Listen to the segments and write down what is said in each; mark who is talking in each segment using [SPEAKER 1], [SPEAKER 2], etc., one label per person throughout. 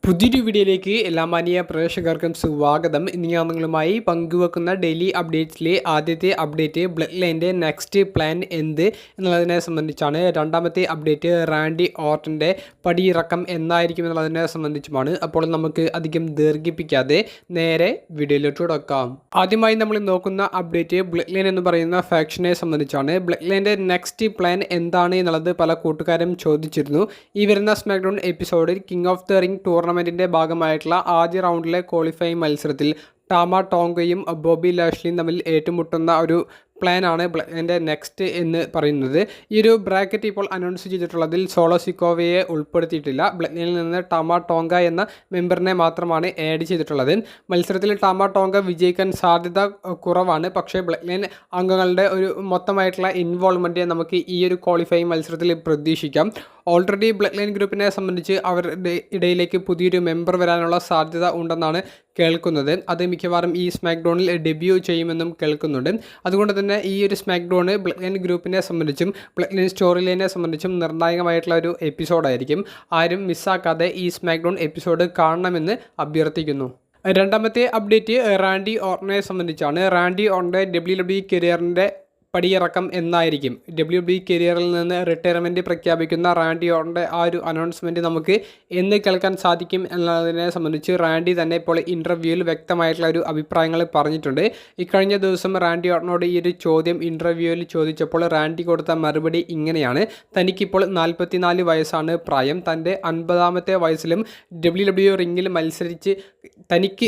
[SPEAKER 1] പുതിയൊരു വീഡിയോയിലേക്ക് എല്ലാ മാന്യ പ്രേക്ഷകർക്കും സ്വാഗതം. ഇന്ന് ഞാൻ നിങ്ങളുമായി പങ്കുവെക്കുന്ന ഡെയിലി അപ്ഡേറ്റ്സിലെ ആദ്യത്തെ അപ്ഡേറ്റ് ബ്ലഡ് ലൈൻ്റെ നെക്സ്റ്റ് പ്ലാൻ എന്ത് എന്നുള്ളതിനെ സംബന്ധിച്ചാണ്. രണ്ടാമത്തെ അപ്ഡേറ്റ് റാൻഡി ഓർട്ടൻ്റെ പടിയിറക്കം എന്നായിരിക്കും എന്നുള്ളതിനെ സംബന്ധിച്ചുമാണ്. അപ്പോൾ നമുക്ക് അധികം ദീർഘിപ്പിക്കാതെ നേരെ വീഡിയോയിലോട്ട് തുടക്കാം. ആദ്യമായി നമ്മൾ നോക്കുന്ന അപ്ഡേറ്റ് ബ്ലഡ് ലൈൻ എന്ന് പറയുന്ന ഫാക്ഷനെ സംബന്ധിച്ചാണ്. ബ്ലഡ് ലൈൻ്റെ നെക്സ്റ്റ് പ്ലാൻ എന്താണ് എന്നുള്ളത് പല കൂട്ടുകാരും ചോദിച്ചിരുന്നു. ഈ വരുന്ന സ്മാക്ഡൗൺ എപ്പിസോഡിൽ കിങ് ഓഫ് ദ റിംഗ് ടൂർണമെൻറ്റിൻ്റെ ഭാഗമായിട്ടുള്ള ആദ്യ റൗണ്ടിലെ ക്വാളിഫയിങ് മത്സരത്തിൽ ടാമ ടോങ്കയും ബോബി ലാഷ്ലിയും തമ്മിൽ ഏറ്റുമുട്ടുന്ന ഒരു പ്ലാനാണ് ബ്ലഡിൻ്റെ നെക്സ്റ്റ് എന്ന് പറയുന്നത്. ഈ ഒരു ബ്രാക്കറ്റ് ഇപ്പോൾ അനൗൺസ് ചെയ്തിട്ടുള്ളതിൽ സോളോ സിക്കോവയെ ഉൾപ്പെടുത്തിയിട്ടില്ല. ബ്ലഡിൽ നിന്ന് ടാമ ടോങ്ക എന്ന മെമ്പറിനെ മാത്രമാണ് ആഡ് ചെയ്തിട്ടുള്ളത്. മത്സരത്തിൽ ടാമ ടോങ്ക വിജയിക്കാൻ സാധ്യത കുറവാണ്. പക്ഷേ ബ്ലഡ് അംഗങ്ങളുടെ ഒരു മൊത്തമായിട്ടുള്ള ഇൻവോൾവ്മെൻറ്റ് നമുക്ക് ഈ ഒരു ക്വാളിഫയിങ് മത്സരത്തിൽ പ്രതീക്ഷിക്കാം. ഓൾറെഡി ബ്ലഡ് ലൈൻ ഗ്രൂപ്പിനെ സംബന്ധിച്ച് അവരുടെ ഇടയിലേക്ക് പുതിയൊരു മെമ്പർ വരാനുള്ള സാധ്യത ഉണ്ടെന്നാണ് കേൾക്കുന്നത്. അത് മിക്കവാറും ഈ സ്മാക്ഡൗണിൽ ഡെബ്യൂ ചെയ്യുമെന്നും കേൾക്കുന്നുണ്ട്. അതുകൊണ്ട് തന്നെ ഈ ഒരു സ്മാക്ഡൗണ് ബ്ലഡ് ലൈൻ ഗ്രൂപ്പിനെ സംബന്ധിച്ചും ബ്ലഡ് ലൈൻ സ്റ്റോറി ലൈനെ സംബന്ധിച്ചും നിർണായകമായിട്ടുള്ള ഒരു എപ്പിസോഡായിരിക്കും. ആരും മിസ്സാക്കാതെ ഈ സ്മാക്ഡൗൺ എപ്പിസോഡ് കാണണമെന്ന് അഭ്യർത്ഥിക്കുന്നു. രണ്ടാമത്തെ അപ്ഡേറ്റ് റാൻഡി ഓർട്ടനെ സംബന്ധിച്ചാണ്. റാൻഡി ഓർട്ടൻ്റെ WWE കരിയറിൻ്റെ പടിയിറക്കം എന്നായിരിക്കും. WWE കരിയറിൽ നിന്ന് റിട്ടയർമെൻറ്റ് പ്രഖ്യാപിക്കുന്ന റാൻഡി ഓർട്ടൻ്റെ ആ ഒരു അനൗൺസ്മെൻറ്റ് നമുക്ക് എന്ന് കേൾക്കാൻ സാധിക്കും എന്നതിനെ സംബന്ധിച്ച് റാൻഡി തന്നെ ഇപ്പോൾ ഇൻ്റർവ്യൂവിൽ വ്യക്തമായിട്ടുള്ള ഒരു അഭിപ്രായങ്ങൾ പറഞ്ഞിട്ടുണ്ട്. ഇക്കഴിഞ്ഞ ദിവസം റാൻഡി ഓർട്ടനോട് ഈ ഒരു ചോദ്യം ഇൻ്റർവ്യൂവിൽ ചോദിച്ചപ്പോൾ റാൻഡി കൊടുത്ത മറുപടി ഇങ്ങനെയാണ്: തനിക്കിപ്പോൾ 44 വയസ്സാണ് പ്രായം. തൻ്റെ 50ാമത്തെ വയസ്സിലും WWE റിങ്ങിൽ മത്സരിച്ച് തനിക്ക്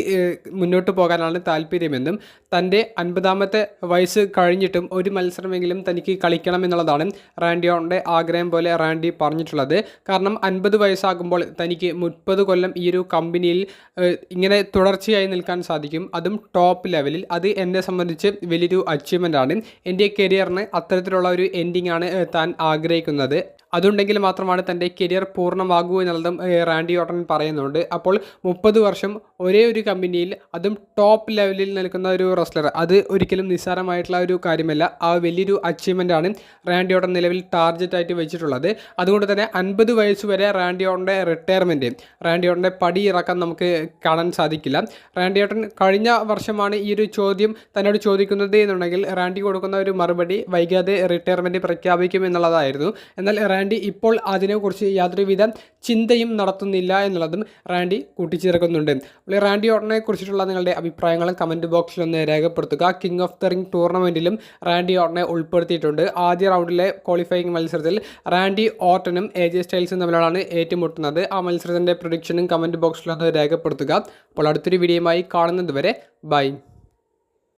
[SPEAKER 1] മുന്നോട്ട് പോകാനാണ് താല്പര്യമെന്നും തൻ്റെ 50ാമത്തെ വയസ്സ് കഴിഞ്ഞിട്ടും ഒരു മത്സരമെങ്കിലും തനിക്ക് കളിക്കണമെന്നുള്ളതാണ് റാൻഡി ഓർട്ടൻ്റെ ആഗ്രഹം പോലെ റാൻഡി പറഞ്ഞിട്ടുള്ളത്. കാരണം 50 വയസ്സാകുമ്പോൾ തനിക്ക് 30 കൊല്ലം ഈ ഒരു കമ്പനിയിൽ ഇങ്ങനെ തുടർച്ചയായി നിൽക്കാൻ സാധിക്കും, അതും ടോപ്പ് ലെവലിൽ. അത് എന്നെ സംബന്ധിച്ച് വലിയൊരു അച്ചീവ്മെൻ്റ് ആണ്. എൻ്റെ കരിയറിന് അത്തരത്തിലുള്ള ഒരു എൻഡിങ് ആണ് താൻ ആഗ്രഹിക്കുന്നത്. അതുണ്ടെങ്കിൽ മാത്രമാണ് തൻ്റെ കരിയർ പൂർണ്ണമാകൂ എന്നുള്ളതും റാൻഡി ഓർട്ടൻ പറയുന്നുണ്ട്. അപ്പോൾ 30 വർഷം ഒരേ ഒരു കമ്പനിയിൽ, അതും ടോപ്പ് ലെവലിൽ നിൽക്കുന്ന ഒരു റെസ്ലർ, അത് ഒരിക്കലും നിസ്സാരമായിട്ടുള്ള ഒരു കാര്യമല്ല. ആ വലിയൊരു അച്ചീവ്മെൻ്റ് ആണ് റാൻഡി ഓർട്ടൻ നിലവിൽ ടാർഗറ്റായിട്ട് വെച്ചിട്ടുള്ളത്. അതുകൊണ്ട് തന്നെ 50 വയസ്സ് വരെ റാൻഡി ഓർട്ടൻ്റെ റിട്ടയർമെൻറ്റ്, റാൻഡി ഓർട്ടൻ്റെ പടിയിറക്കാൻ നമുക്ക് കാണാൻ സാധിക്കില്ല. റാൻഡി ഓർട്ടൻ കഴിഞ്ഞ വർഷമാണ് ഈ ഒരു ചോദ്യം തന്നോട് ചോദിക്കുന്നത് എന്നുണ്ടെങ്കിൽ റാൻഡി കൊടുക്കുന്ന ഒരു മറുപടി വൈകാതെ റിട്ടയർമെൻറ്റ് പ്രഖ്യാപിക്കും എന്നുള്ളതായിരുന്നു. എന്നാൽ റാൻഡി ഇപ്പോൾ അതിനെക്കുറിച്ച് യാതൊരുവിധ ചിന്തയും നടത്തുന്നില്ല എന്നുള്ളതും റാൻഡി കൂട്ടിച്ചേർക്കുന്നുണ്ട്. അപ്പോൾ റാൻഡി ഓർട്ടനെ കുറിച്ചിട്ടുള്ള നിങ്ങളുടെ അഭിപ്രായങ്ങളും കമൻറ്റ് ബോക്സിൽ ഒന്ന് രേഖപ്പെടുത്തുക. കിങ് ഓഫ് ദ റിംഗ് ടൂർണമെൻറ്റിലും റാൻഡി ഓർട്ടനെ ഉൾപ്പെടുത്തിയിട്ടുണ്ട്. ആദ്യ റൗണ്ടിലെ ക്വാളിഫയിങ് മത്സരത്തിൽ റാൻഡി ഓർട്ടനും AJ സ്റ്റൈൽസും തമ്മിലാണ് ഏറ്റുമുട്ടുന്നത്. ആ മത്സരത്തിൻ്റെ പ്രഡിക്ഷനും കമൻറ്റ് ബോക്സിൽ ഒന്ന് രേഖപ്പെടുത്തുക. അപ്പോൾ അടുത്തൊരു വീഡിയോയുമായി കാണുന്നത് വരെ ബൈ.